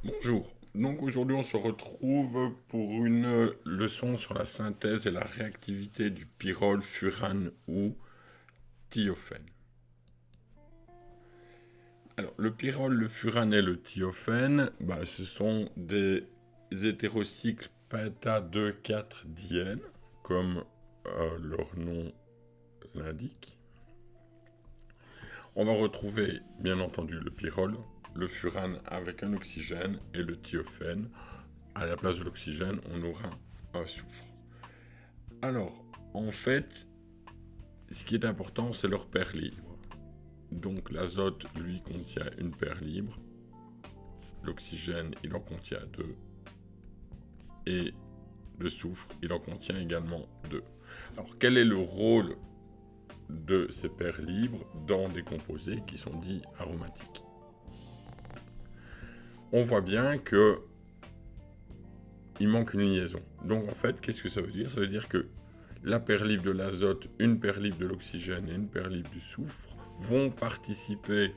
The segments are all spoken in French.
Bonjour. Donc aujourd'hui on se retrouve pour une leçon sur la synthèse et la réactivité du pyrrole, furane ou thiophène. Alors le pyrrole, le furane et le thiophène, ce sont des hétérocycles π2,4-diène, comme leur nom l'indique. On va retrouver bien entendu le pyrrole, le furane avec un oxygène et le thiophène. À la place de l'oxygène, on aura un soufre. Alors, en fait, ce qui est important, c'est leur paire libre. Donc l'azote, lui, contient une paire libre. L'oxygène, il en contient 2. Et le soufre, il en contient également 2. Alors, quel est le rôle de ces paires libres dans des composés qui sont dits aromatiques? On voit bien que il manque une liaison. Donc en fait, qu'est-ce que ça veut dire? Ça veut dire que la paire libre de l'azote, une paire libre de l'oxygène et une paire libre du soufre vont participer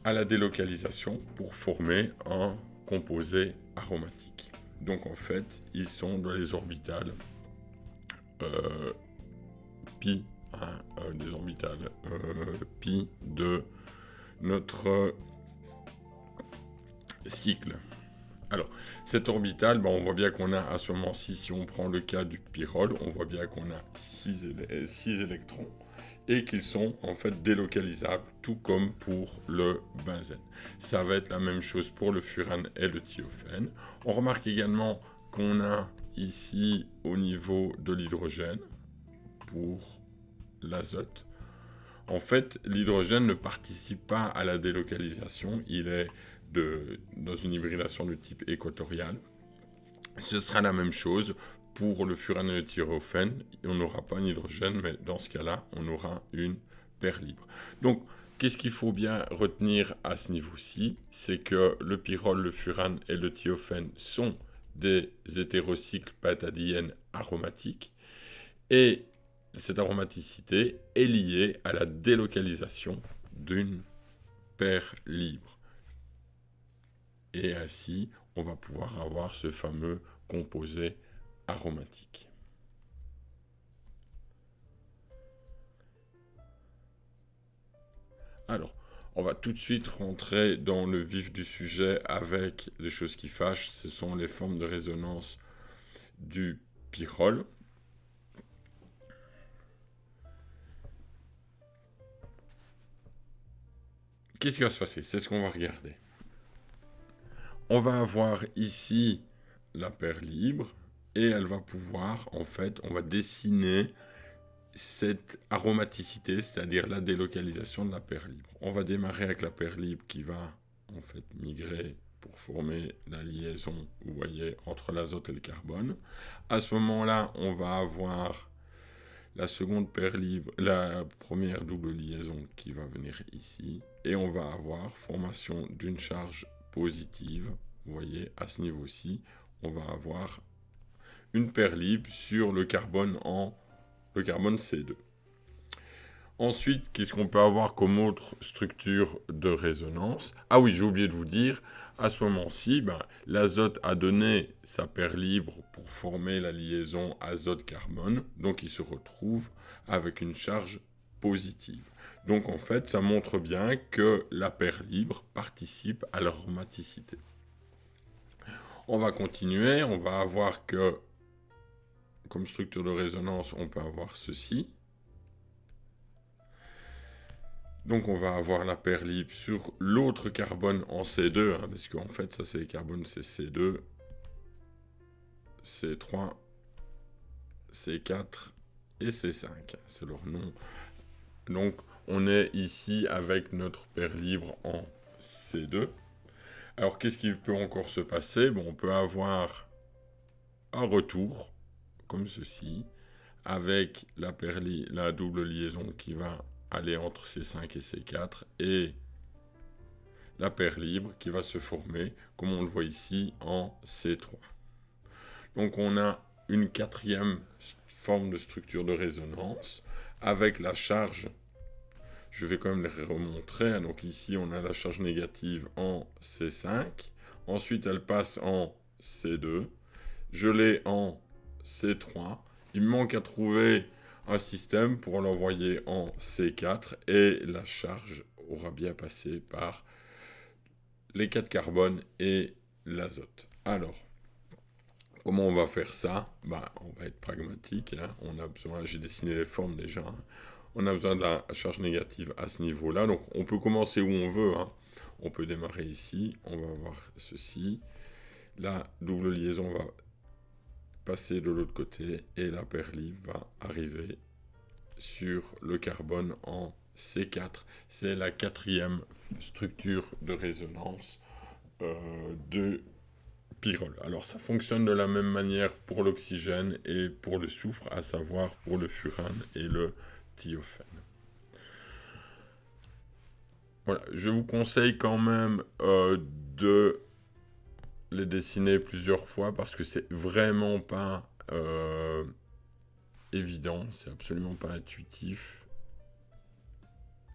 à la délocalisation pour former un composé aromatique. Donc en fait, ils sont dans les orbitales pi, des orbitales pi de notre cycle. Alors, cette orbitale, on voit bien qu'on a à ce moment-ci, si on prend le cas du pyrrole, on voit bien qu'on a 6 électrons et qu'ils sont en fait délocalisables, tout comme pour le benzène. Ça va être la même chose pour le furane et le thiophène. On remarque également qu'on a ici au niveau de l'hydrogène pour l'azote. En fait, l'hydrogène ne participe pas à la délocalisation, il est dans une hybridation de type équatorial. Ce sera la même chose pour le furane et le thiophène. On n'aura pas un hydrogène, mais dans ce cas-là, on aura une paire libre. Donc, qu'est-ce qu'il faut bien retenir à ce niveau-ci? C'est que le pyrrole, le furane et le thiophène sont des hétérocycles π-diènes aromatiques. Et cette aromaticité est liée à la délocalisation d'une paire libre. Et ainsi, on va pouvoir avoir ce fameux composé aromatique. Alors, on va tout de suite rentrer dans le vif du sujet avec les choses qui fâchent. Ce sont les formes de résonance du pyrrole. Qu'est-ce qui va se passer? C'est ce qu'on va regarder. On va avoir ici la paire libre et elle va pouvoir, en fait, on va dessiner cette aromaticité, c'est-à-dire la délocalisation de la paire libre. On va démarrer avec la paire libre qui va, en fait, migrer pour former la liaison, vous voyez, entre l'azote et le carbone. À ce moment-là, on va avoir la seconde paire libre, la première double liaison qui va venir ici, et on va avoir formation d'une charge positive. Vous voyez, à ce niveau-ci, on va avoir une paire libre sur le carbone C2. Ensuite, qu'est-ce qu'on peut avoir comme autre structure de résonance? Ah oui, j'ai oublié de vous dire, à ce moment-ci, l'azote a donné sa paire libre pour former la liaison azote-carbone, donc il se retrouve avec une charge positive. Donc en fait, ça montre bien que la paire libre participe à l'aromaticité. On va continuer, on va avoir que, comme structure de résonance, on peut avoir ceci. Donc on va avoir la paire libre sur l'autre carbone en C2, parce qu'en fait ça c'est les carbones, c'est C2, C3, C4 et C5, c'est leur nom. Donc on est ici avec notre paire libre en C2. Alors qu'est-ce qui peut encore se passer? On peut avoir un retour, comme ceci, avec la double liaison qui va aller entre C5 et C4 et la paire libre qui va se former, comme on le voit ici, en C3. Donc on a une quatrième forme de structure de résonance avec la charge. Je vais quand même les remontrer. Donc ici, on a la charge négative en C5. Ensuite, elle passe en C2. Je l'ai en C3. Il me manque à trouver un système pour l'envoyer en C4 et la charge aura bien passé par les 4 carbones et l'azote. Alors, comment on va faire ça? On va être pragmatique. Hein. On a besoin, j'ai dessiné les formes déjà. Hein. On a besoin de la charge négative à ce niveau-là. Donc, on peut commencer où on veut. Hein. On peut démarrer ici. On va avoir ceci. La double liaison va passer de l'autre côté et la paire libre va arriver sur le carbone en C4. C'est la 4e structure de résonance de pyrrole. Alors ça fonctionne de la même manière pour l'oxygène et pour le soufre, à savoir pour le furane et le thiophène. Voilà, je vous conseille quand même de les dessiner plusieurs fois parce que c'est vraiment pas évident, c'est absolument pas intuitif.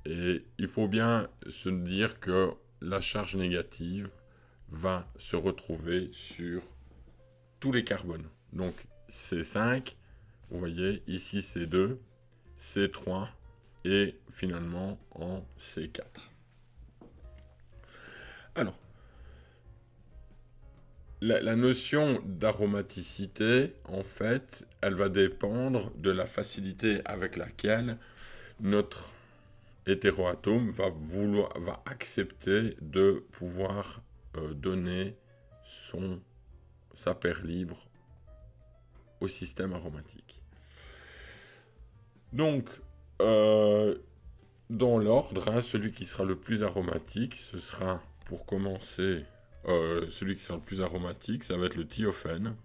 Et il faut bien se dire que la charge négative va se retrouver sur tous les carbones. Donc C5, vous voyez, ici C2, C3 et finalement en C4. Alors, la notion d'aromaticité, en fait, elle va dépendre de la facilité avec laquelle notre hétéroatome va accepter de pouvoir donner sa paire libre au système aromatique. Donc, dans l'ordre, hein, celui qui sera le plus aromatique, ce sera, pour commencer, celui qui sera le plus aromatique, ça va être le thiophène.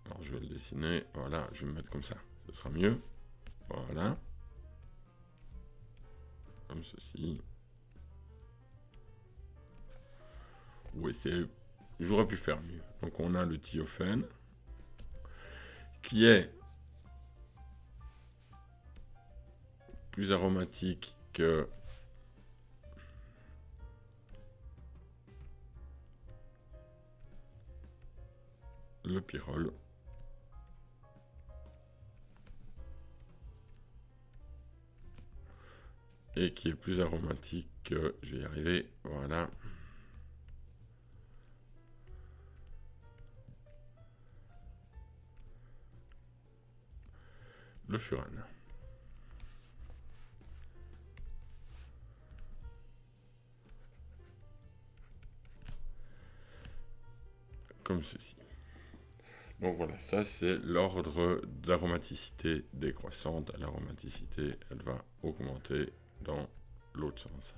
Alors, je vais le dessiner, voilà, je vais me mettre comme ça, ce sera mieux. Voilà. Comme ceci. Oui, j'aurais pu faire mieux. Donc on a le thiophène, qui est plus aromatique que le pyrrole. Et qui est plus aromatique que, je vais y arriver, voilà, le furane. Comme ceci. Donc voilà, ça c'est l'ordre d'aromaticité décroissante. L'aromaticité, elle va augmenter dans l'autre sens.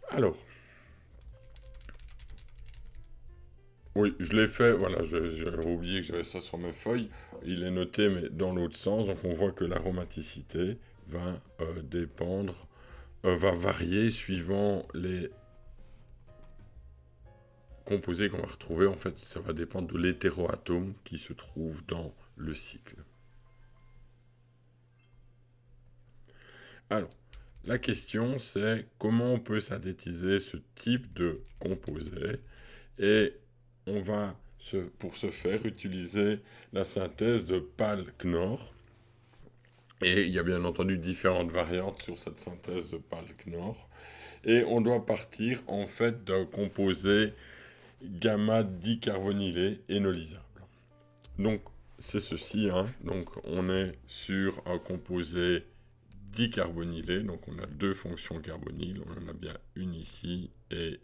Alors, oui, je l'ai fait, voilà, j'avais oublié que j'avais ça sur mes feuilles. Il est noté, mais dans l'autre sens. Donc on voit que l'aromaticité va dépendre, va varier suivant les composés qu'on va retrouver. En fait, ça va dépendre de l'hétéroatome qui se trouve dans le cycle. Alors, la question c'est comment on peut synthétiser ce type de composé, et on va, pour ce faire, utiliser la synthèse de Pal-Knorr. Et il y a bien entendu différentes variantes sur cette synthèse de Pal-Knorr. Et on doit partir en fait d'un composé gamma dicarbonylé énolysable. Donc c'est ceci, hein. Donc on est sur un composé dicarbonylé, donc on a deux fonctions carbonyles, on en a bien une ici et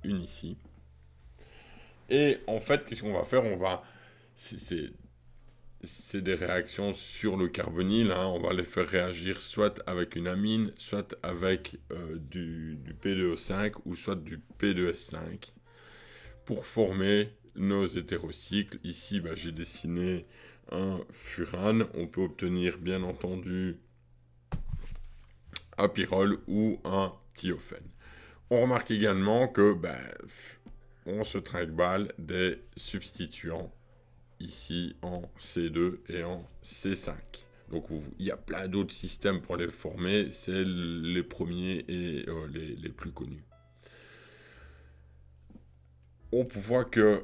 une ici. Et en fait, qu'est-ce qu'on va faire? C'est des réactions sur le carbonyle, hein. On va les faire réagir soit avec une amine, soit avec du P2O5 ou soit du P2S5 pour former nos hétérocycles. Ici, j'ai dessiné un furane. On peut obtenir bien entendu un pyrrole ou un thiophène. On remarque également que on se trinque-balle des substituants ici en C2 et en C5. Donc il y a plein d'autres systèmes pour les former, c'est les premiers et les plus connus. On voit que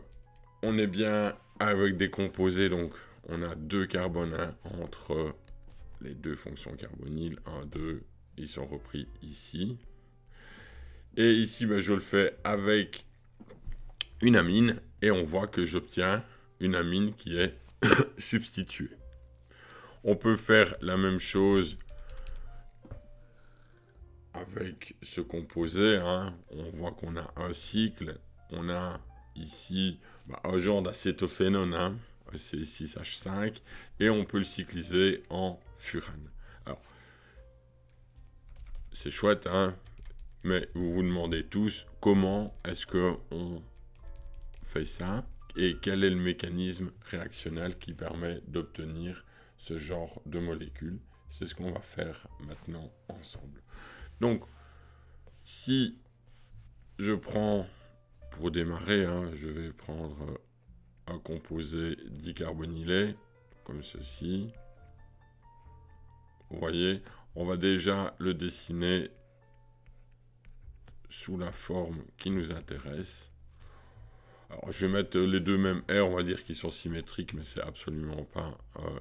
on est bien avec des composés, donc on a 2 carbones entre les deux fonctions carbonyles, 1, 2, ils sont repris ici. Et ici, je le fais avec une amine, et on voit que j'obtiens une amine qui est substituée. On peut faire la même chose avec ce composé. On voit qu'on a un cycle, on a ici un genre d'acétophénone, C6H5, et on peut le cycliser en furane. Alors, c'est chouette, mais vous vous demandez tous comment est-ce qu'on fait ça et quel est le mécanisme réactionnel qui permet d'obtenir ce genre de molécules. C'est ce qu'on va faire maintenant ensemble. Donc, si je prends, pour démarrer, je vais prendre un composé dicarbonylé, comme ceci. Vous voyez, on va déjà le dessiner sous la forme qui nous intéresse. Alors, je vais mettre les deux mêmes R, on va dire qu'ils sont symétriques, mais c'est absolument pas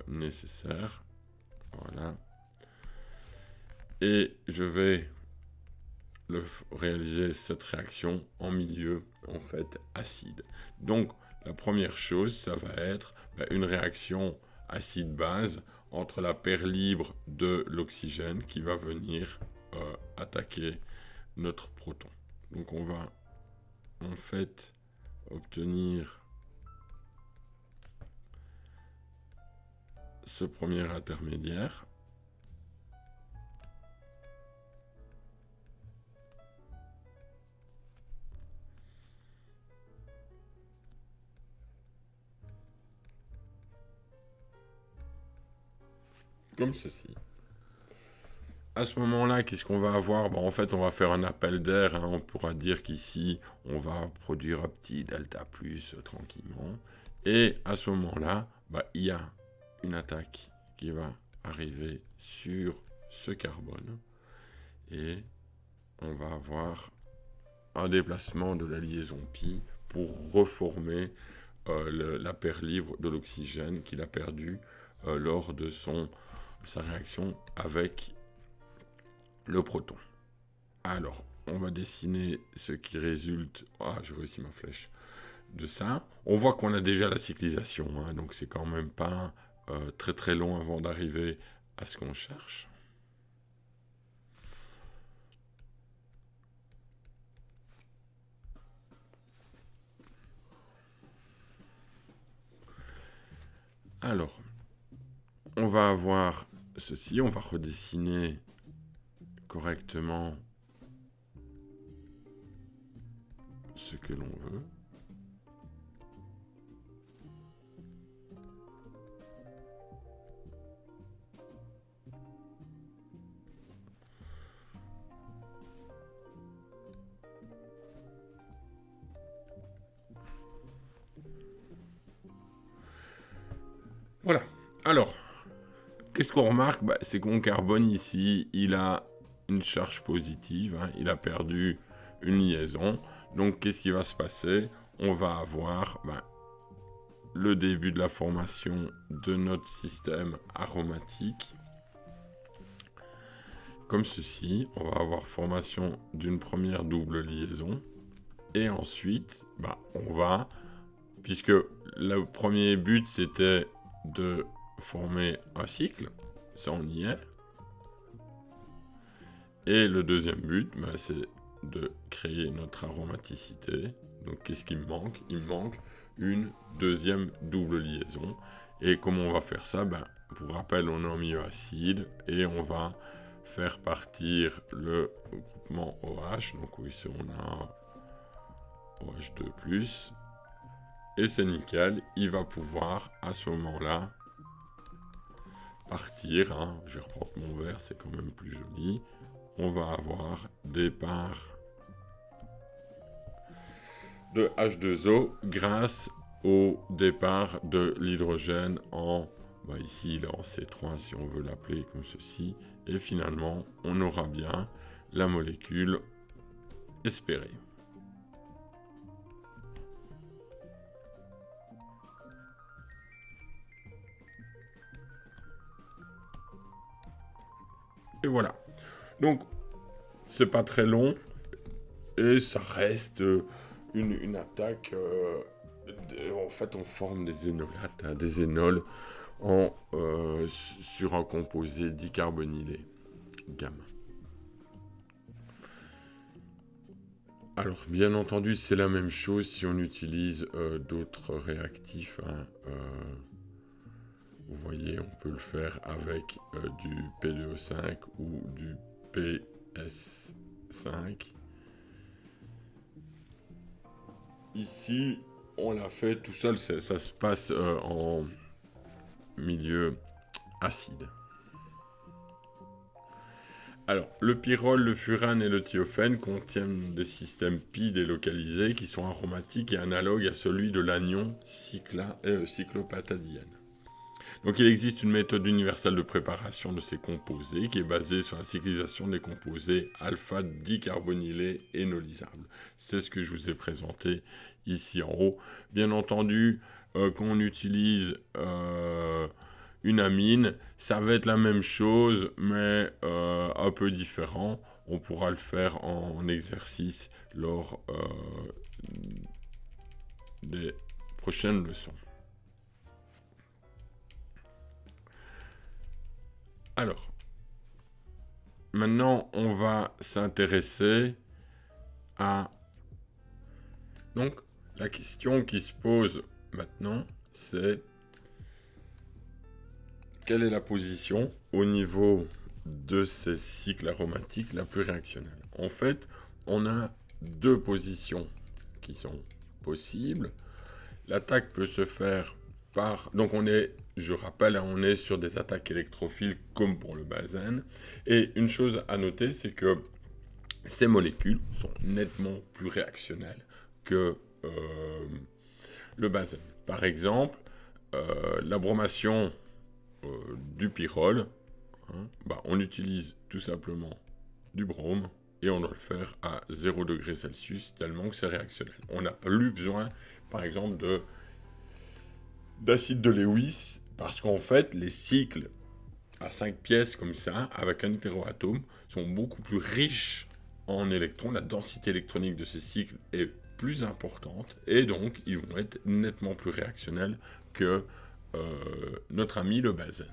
nécessaire. Voilà. Et je vais réaliser cette réaction en milieu, en fait, acide. Donc, la première chose, ça va être une réaction acide-base entre la paire libre de l'oxygène qui va venir attaquer notre proton. Donc, on va, en fait, obtenir ce premier intermédiaire. Comme ceci. À ce moment-là, qu'est-ce qu'on va avoir? En fait, on va faire un appel d'air. On pourra dire qu'ici, on va produire un petit delta plus tranquillement. Et à ce moment-là, il y a une attaque qui va arriver sur ce carbone. Et on va avoir un déplacement de la liaison pi pour reformer la paire libre de l'oxygène qu'il a perdu lors de sa réaction avec le proton. Alors, on va dessiner ce qui résulte... Ah, j'ai réussi ma flèche. De ça. On voit qu'on a déjà la cyclisation, donc c'est quand même pas très très long avant d'arriver à ce qu'on cherche. Alors, on va avoir ceci, on va redessiner correctement ce que l'on veut. Voilà. Alors, qu'est-ce qu'on remarque? C'est qu'on carbone ici, il a une charge positive, il a perdu une liaison. Donc, qu'est-ce qui va se passer? On va avoir le début de la formation de notre système aromatique. Comme ceci, on va avoir formation d'une première double liaison. Et ensuite, on va, puisque le premier but, c'était de former un cycle, ça on y est. Et le deuxième but, c'est de créer notre aromaticité. Donc qu'est-ce qui me manque? Il me manque une deuxième double liaison. Et comment on va faire ça? Pour rappel, on est en milieu acide et on va faire partir le groupement OH. Donc ici on a un OH2+. Et c'est nickel, il va pouvoir à ce moment-là partir. Je vais reprendre mon verre, c'est quand même plus joli. On va avoir des parts de H2O grâce au départ de l'hydrogène en, ici il est en C3 si on veut l'appeler comme ceci, et finalement on aura bien la molécule espérée. Et voilà. Donc, c'est pas très long, et ça reste une attaque. En fait, on forme des énolates, des énols, sur un composé dicarbonylé gamma. Alors, bien entendu, c'est la même chose si on utilise d'autres réactifs. Vous voyez, on peut le faire avec du P2O5 ou du PS5. Ici, on l'a fait tout seul, ça se passe en milieu acide. Alors, le pyrrole, le furane et le thiophène contiennent des systèmes pi délocalisés qui sont aromatiques et analogues à celui de l'anion cyclopentadiène. Donc il existe une méthode universelle de préparation de ces composés qui est basée sur la cyclisation des composés alpha-dicarbonylés énolisables. C'est ce que je vous ai présenté ici en haut. Bien entendu, quand on utilise une amine, ça va être la même chose, mais un peu différent. On pourra le faire en exercice lors des prochaines leçons. Alors, maintenant, on va s'intéresser à... Donc, la question qui se pose maintenant, c'est quelle est la position au niveau de ces cycles aromatiques la plus réactionnelle? En fait, on a deux positions qui sont possibles. L'attaque peut se faire par... Donc on est, je rappelle, on est sur des attaques électrophiles comme pour le benzène. Et une chose à noter, c'est que ces molécules sont nettement plus réactionnelles que le benzène. Par exemple, la bromation du pyrrole, on utilise tout simplement du brome et on doit le faire à 0 degré Celsius tellement que c'est réactionnel. On n'a plus besoin, par exemple, d'acide de Lewis parce qu'en fait, les cycles à 5 pièces comme ça, avec un hétéroatome, sont beaucoup plus riches en électrons. La densité électronique de ces cycles est plus importante et donc ils vont être nettement plus réactionnels que notre ami le benzène.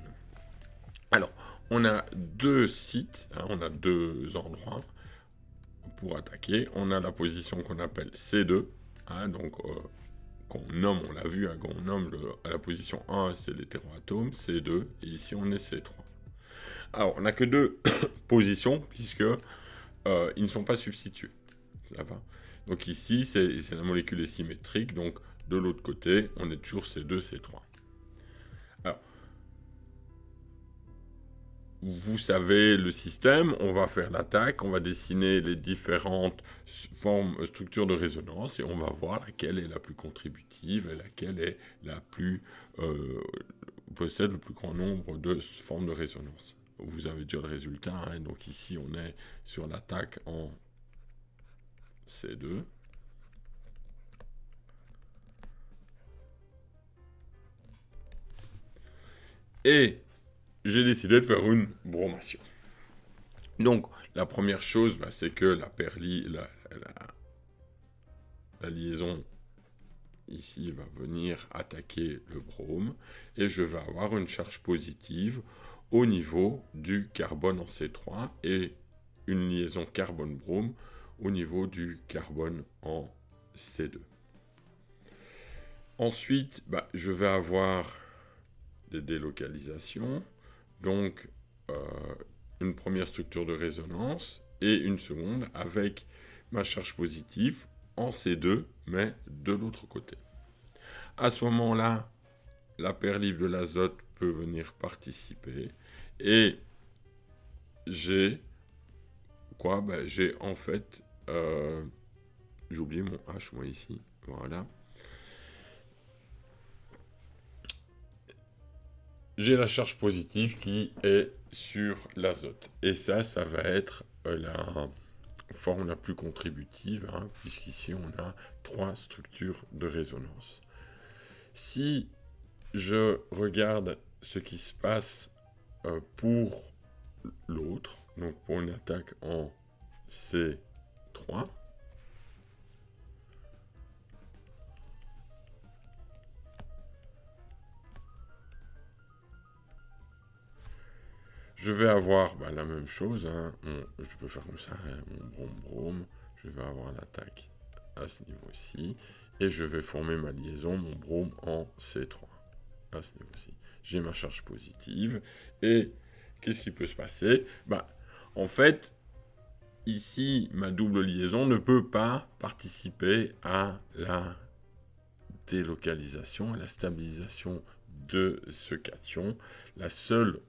Alors, on a deux sites, on a deux endroits pour attaquer. On a la position qu'on appelle C2, qu'on nomme, on l'a vu, qu'on nomme à la position 1, c'est l'hétéroatome, C2, et ici on est C3. Alors, on n'a que deux positions, puisque ils ne sont pas substitués. Ça va. Donc ici, c'est la molécule est symétrique, donc de l'autre côté, on est toujours C2, C3. Alors, vous savez le système, on va faire l'attaque, on va dessiner les différentes structures de résonance et on va voir laquelle est la plus contributive et laquelle est la plus possède le plus grand nombre de formes de résonance. Vous avez déjà le résultat, donc ici on est sur l'attaque en C2. Et j'ai décidé de faire une bromation. Donc, la première chose, c'est que la liaison ici va venir attaquer le brome et je vais avoir une charge positive au niveau du carbone en C3 et une liaison carbone-brome au niveau du carbone en C2. Ensuite, je vais avoir des délocalisations, donc une première structure de résonance et une seconde avec ma charge positive en C2, mais de l'autre côté. À ce moment-là, la paire libre de l'azote peut venir participer et j'ai j'ai en fait j'ai oublié mon H moi ici, voilà. j'ai la charge positive qui est sur l'azote. Et ça va être la forme la plus contributive, hein, puisqu'ici on a 3 structures de résonance. Si je regarde ce qui se passe pour l'autre, donc pour une attaque en C3, je vais avoir la même chose, hein. Je peux faire comme ça, hein, mon brome, je vais avoir l'attaque à ce niveau-ci, et je vais former ma liaison, mon brome en C3, à ce niveau-ci. J'ai ma charge positive, et qu'est-ce qui peut se passer? En fait, ici, ma double liaison ne peut pas participer à la délocalisation, à la stabilisation de ce cation. La seule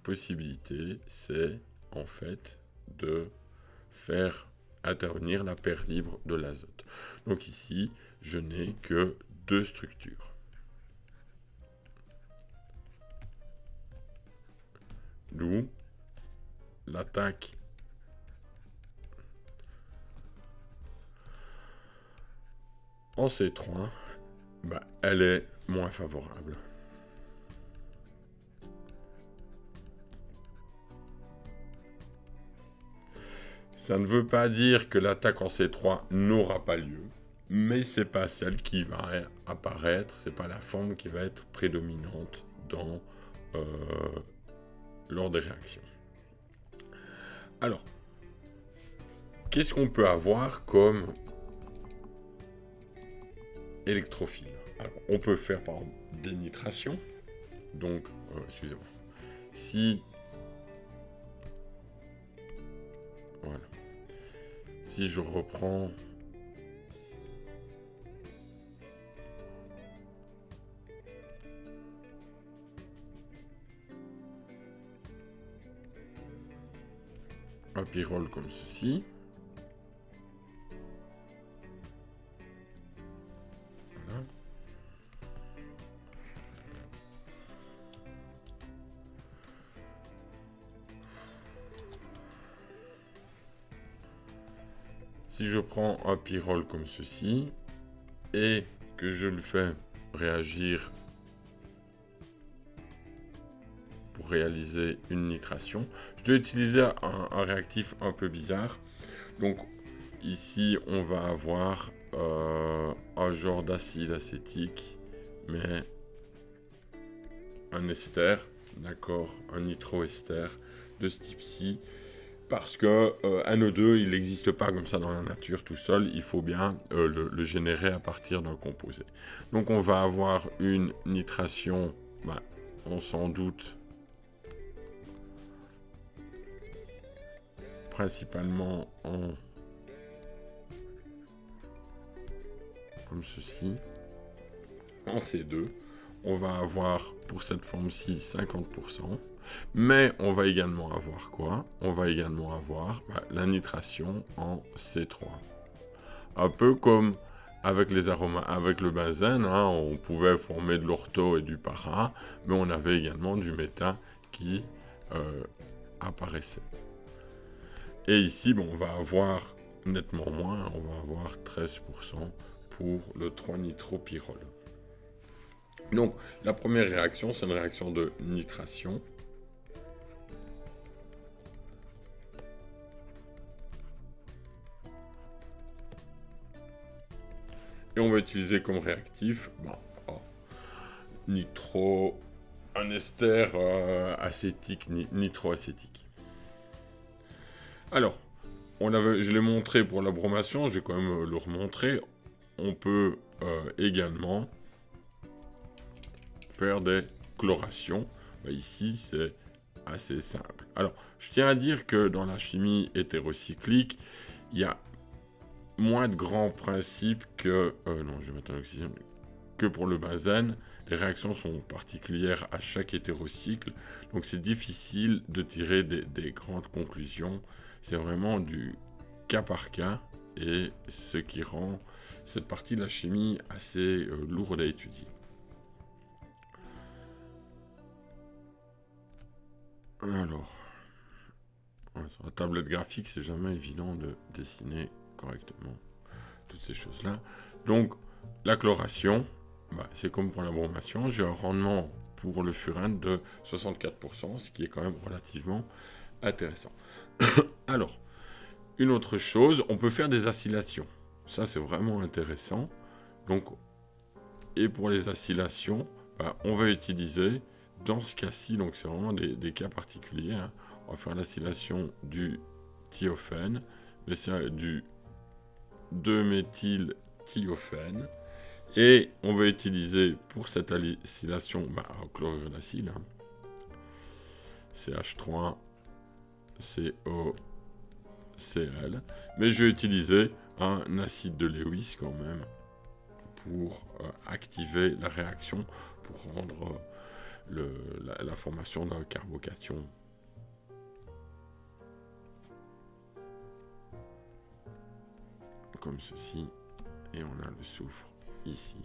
possibilité, c'est en fait de faire intervenir la paire libre de l'azote. Donc ici, je n'ai que 2 structures. D'où l'attaque en C3, elle est moins favorable. Ça ne veut pas dire que l'attaque en C3 n'aura pas lieu, mais c'est pas celle qui va apparaître, c'est pas la forme qui va être prédominante lors des réactions. Alors, qu'est-ce qu'on peut avoir comme électrophile? Alors, on peut faire par exemple des nitrations. Donc, excusez-moi. Si je reprends un pyrrole comme ceci, voilà. Si je prends un pyrrole comme ceci et que je le fais réagir pour réaliser une nitration, je dois utiliser un réactif un peu bizarre. Donc ici on va avoir un genre d'acide acétique, mais un ester, d'accord, un nitroester de ce type-ci. Parce que NO2, il n'existe pas comme ça dans la nature tout seul, il faut bien le générer à partir d'un composé. Donc on va avoir une nitration, on s'en doute, principalement comme ceci, en C2. On va avoir pour cette forme-ci 50%. Mais on va également avoir quoi? On va également avoir la nitration en C3. Un peu comme avec les aromates, avec le benzène, hein, on pouvait former de l'ortho et du para, mais on avait également du méta qui apparaissait. Et ici, on va avoir nettement moins, on va avoir 13% pour le 3-nitropyrrole. Donc, la première réaction, c'est une réaction de nitration. Et on va utiliser comme réactif un ester acétique, nitroacétique. Alors, je l'ai montré pour la bromation, je vais quand même le remontrer. On peut également faire des chlorations. Ici, c'est assez simple. Alors, je tiens à dire que dans la chimie hétérocyclique, il y a moins de grands principes que... non, je vais mettre un oxygène. Que pour le benzène. Les réactions sont particulières à chaque hétérocycle. Donc c'est difficile de tirer des grandes conclusions. C'est vraiment du cas par cas. Et ce qui rend cette partie de la chimie assez lourde à étudier. Alors, ouais, sur la tablette graphique, c'est jamais évident de dessiner correctement toutes ces choses-là. Donc, la chloration, c'est comme pour la bromation. J'ai un rendement pour le furan de 64%, ce qui est quand même relativement intéressant. Alors, une autre chose, on peut faire des acylations. Ça, c'est vraiment intéressant. Donc, et pour les acylations, on va utiliser, dans ce cas-ci, donc c'est vraiment des cas particuliers, hein, on va faire l'acylation du thiophène, mais c'est du 2-méthylthiophène. Et on va utiliser pour cette acylation chlorure d'acyle, hein, CH3COCl. Mais je vais utiliser un acide de Lewis quand même pour activer la réaction, pour rendre la formation d'un carbocation. Comme ceci. Et on a le soufre ici.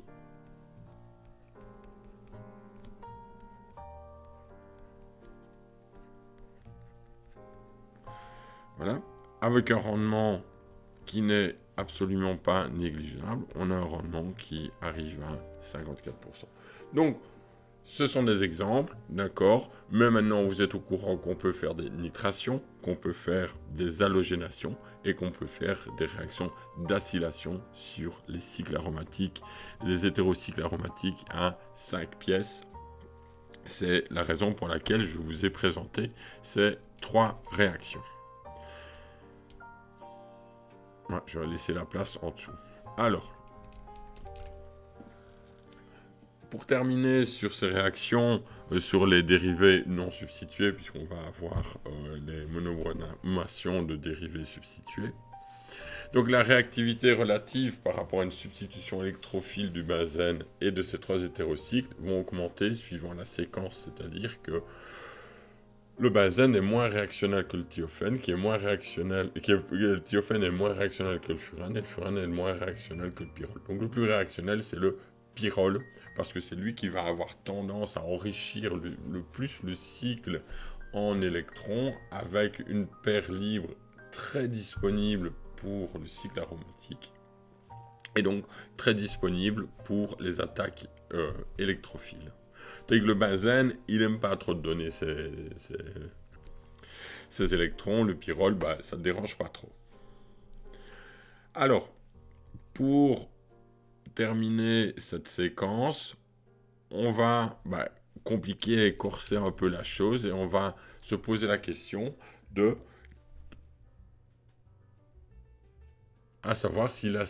Voilà. Avec un rendement qui n'est absolument pas négligeable, on a un rendement qui arrive à 54%. Donc, ce sont des exemples, d'accord, mais maintenant vous êtes au courant qu'on peut faire des nitrations, qu'on peut faire des halogénations et qu'on peut faire des réactions d'acylation sur les cycles aromatiques, les hétérocycles aromatiques à 5 pièces. C'est la raison pour laquelle je vous ai présenté ces 3 réactions. Ouais, je vais laisser la place en dessous. Alors, pour terminer sur ces réactions, sur les dérivés non substitués, puisqu'on va avoir les monobromations de dérivés substitués. Donc la réactivité relative par rapport à une substitution électrophile du benzène et de ces 3 hétérocycles vont augmenter suivant la séquence, c'est-à-dire que le benzène est moins réactionnel que le thiophène, le thiophène est moins réactionnel que le furan, et le furan est moins réactionnel que le pyrrole. Donc le plus réactionnel, c'est le pyrrole, parce que c'est lui qui va avoir tendance à enrichir le plus le cycle en électrons, avec une paire libre très disponible pour le cycle aromatique, et donc très disponible pour les attaques électrophiles. Tandis que le benzène, il n'aime pas trop donner ses électrons. Le pyrrole, ça ne dérange pas trop. Alors, pour terminer cette séquence, on va compliquer et corser un peu la chose et on va se poser la question de à savoir si la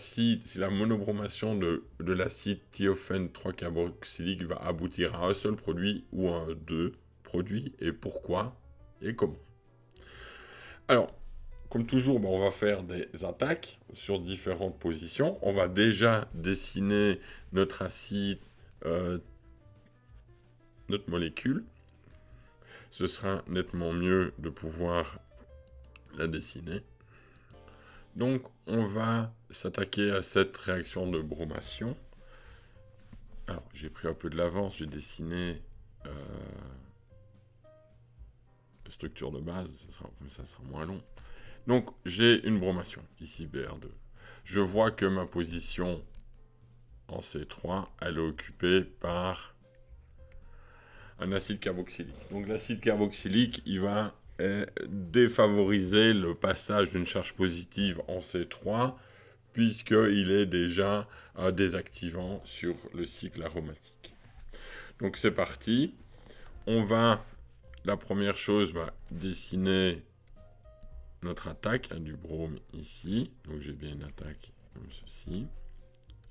monobromation de l'acide thiophène 3-carboxylique va aboutir à un seul produit ou à 2 produits, et pourquoi et comment. Alors, comme toujours, on va faire des attaques sur différentes positions. On va déjà dessiner notre acide, notre molécule. Ce sera nettement mieux de pouvoir la dessiner. Donc, on va s'attaquer à cette réaction de bromation. Alors, j'ai pris un peu de l'avance, j'ai dessiné la structure de base, comme ça sera moins long. Donc, j'ai une bromation, ici BR2. Je vois que ma position en C3, elle est occupée par un acide carboxylique. Donc, l'acide carboxylique, il va défavoriser le passage d'une charge positive en C3, puisqu'il est déjà désactivant sur le cycle aromatique. Donc c'est parti. On va, la première chose, dessiner notre attaque, du brome ici. Donc j'ai bien une attaque comme ceci.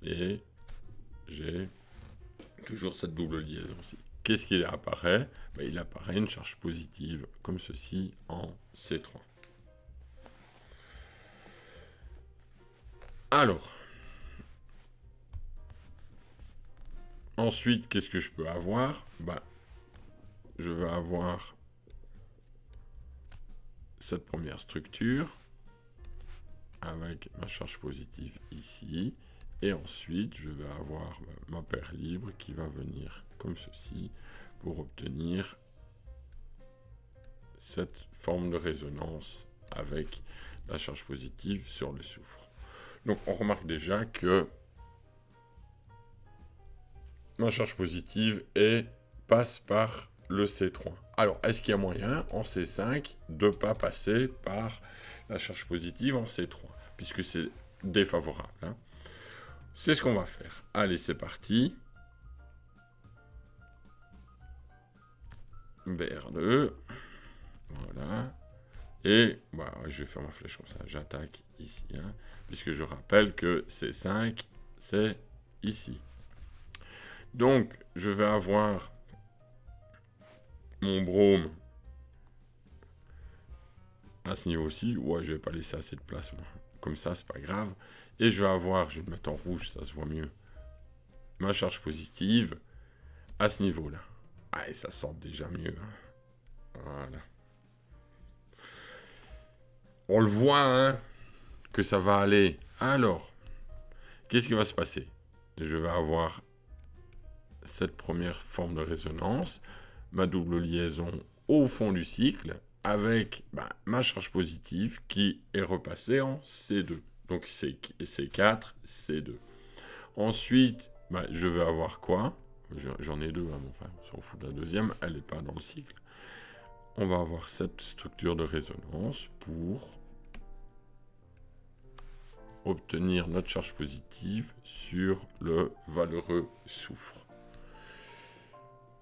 Et j'ai toujours cette double liaison ici. Qu'est-ce qu'il apparaît ? Il apparaît une charge positive comme ceci en C3. Alors, ensuite, qu'est-ce que je peux avoir ? Je vais avoir cette première structure avec ma charge positive ici. Et ensuite, je vais avoir ma paire libre qui va venir comme ceci pour obtenir cette forme de résonance avec la charge positive sur le soufre. Donc on remarque déjà que ma charge positive passe par le C3. Alors, est-ce qu'il y a moyen, en C5, de ne pas passer par la charge positive en C3, puisque c'est défavorable, hein. C'est ce qu'on va faire. Allez, c'est parti. BR2. Voilà. Et bah, je vais faire ma flèche comme ça. J'attaque ici, hein, puisque je rappelle que C5, c'est ici. Donc, je vais avoir mon brome à ce niveau-ci. Ouais, je vais pas laisser assez de place, moi. Comme ça, c'est pas grave. Et je vais avoir, je vais le mettre en rouge, ça se voit mieux, ma charge positive à ce niveau-là. Ah, et ça sort déjà mieux, hein. Voilà. On le voit, hein, que ça va aller. Alors, qu'est-ce qui va se passer? Je vais avoir cette première forme de résonance, ma double liaison au fond du cycle, avec ma charge positive qui est repassée en C2. Donc C4, C2. Ensuite, je vais avoir quoi? J'en ai deux, hein, enfin, on s'en fout de la deuxième, elle n'est pas dans le cycle. On va avoir cette structure de résonance pour obtenir notre charge positive sur le valeureux soufre.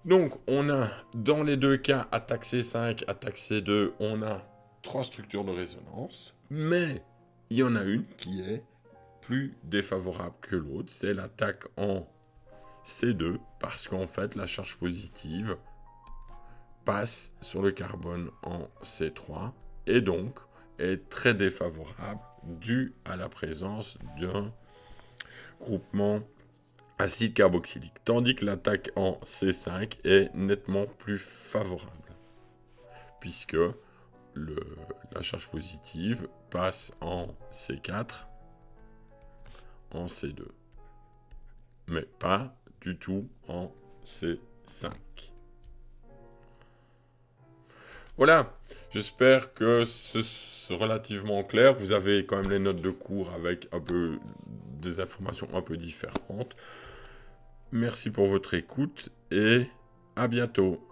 Donc, on a, dans les deux cas, attaque C5, attaque C2, on a 3 structures de résonance, mais il y en a une qui est plus défavorable que l'autre, c'est l'attaque en C2, parce qu'en fait, la charge positive passe sur le carbone en C3, et donc est très défavorable, dû à la présence d'un groupement acide carboxylique, tandis que l'attaque en C5 est nettement plus favorable, puisque la charge positive passe en C4, en C2, mais pas du tout en C5. Voilà, j'espère que c'est relativement clair. Vous avez quand même les notes de cours avec un peu des informations un peu différentes. Merci pour votre écoute et à bientôt.